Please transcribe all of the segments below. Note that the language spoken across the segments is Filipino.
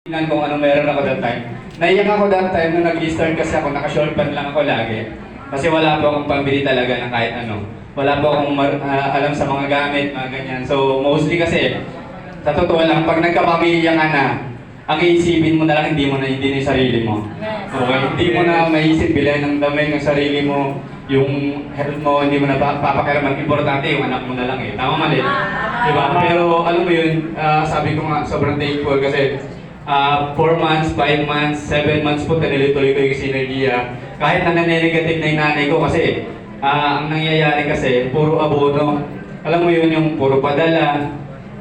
Tingnan kung anong meron ako that time. Naiyak ako that time nung nag-start kasi ako, naka-short pant lang ako lagi. Kasi wala po akong pambili talaga ng kahit ano. Wala po akong alam sa mga gamit, mga ganyan. So mostly kasi, sa totoo lang, pag nagkapamilya ka na, ang iisipin mo na lang, hindi na yung sarili mo. Okay? Hindi mo na maisip bilhin ng damit ng sarili mo, yung health mo, hindi mo na papakiraman. Importante yung anak mo na lang eh. Tama mali? Diba? Pero alam mo yun, sabi ko nga, sobrang thankful kasi 4 months, 5 months, 7 months po tinilituloy ko yung Synergia. Kahit na naninigative na yung nanay ko kasi ang nangyayari kasi, puro abono. Alam mo yun, yung puro padala.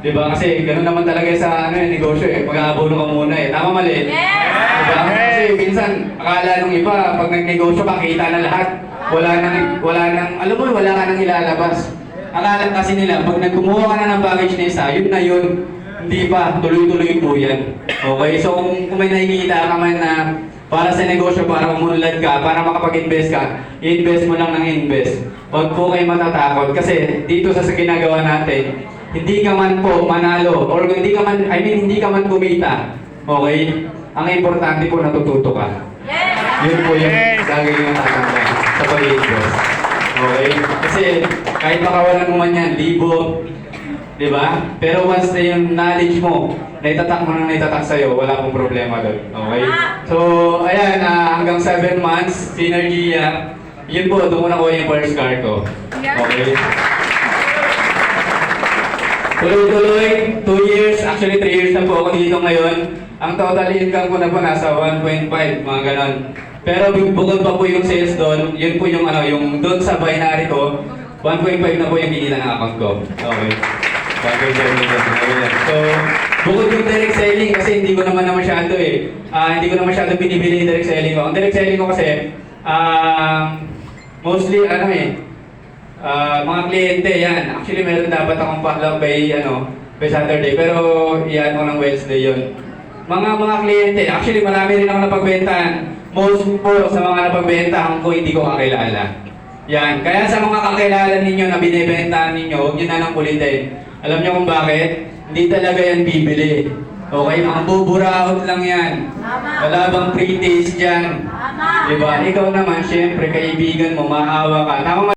Diba? Kasi gano'n naman talaga sa negosyo eh. Mag-aabono ka muna eh. Tama mali? Diba? Kasi minsan, akala nung iba, pag nag-negosyo ka, kita na lahat. Wala nang, alam mo, wala ka nang ilalabas. Akala kasi nila, pag nagkumuha ka na ng package na isa, yun na yun. Hindi pa, tuloy-tuloy po yan. Okay, so kung may nakikita ka man na para sa negosyo, para umunlad ka, para makapag-invest ka, i-invest mo lang ng invest. Huwag po kayo matatakot kasi dito sa ginagawa natin, hindi ka man po manalo or hindi ka man kumita. Okay? Ang importante po natututo ka. Yun po yung gagawin yung tatanda sa pag-invest. Okay? Kasi kahit makawalan mo man yan, libo, di ba? Pero once na yung knowledge mo, naitatak mo na naitatak sa'yo, wala pong problema doon. Okay? So, ayan, hanggang 7 months, Synergia, yun po, doon ko nakuha yung first car ko. Okay? Tuloy-tuloy, 2 years, actually 3 years na po ako dito ngayon. Ang total income ko na po nasa 1.5, mga ganon. Pero bukod pa po yung sales doon, yun po yung yung doon sa binary ko, 1.5 na po yung kinita ng account ko. Okay. So, bukod yung direct selling kasi hindi ko naman masyado hindi ko na masyado binibili yung direct selling ko. Ang direct selling ko kasi, mostly mga kliyente yan. Actually, meron dapat akong backlog by Saturday, pero iyan ko ng Wednesday yun. Mga kliyente, actually marami rin ako napagbentahan. Most po sa mga napagbentahan ko, hindi ko kakilala. Yan, kaya sa mga kakilala ninyo na binibentahan ninyo, huwag nyo na lang kulitin. Alam nyo kung bakit? Hindi talaga yan bibili. Okay, mga buburaot lang yan. Wala bang pre-taste dyan? Diba? Ikaw naman, syempre, kaibigan mo, maawa ka.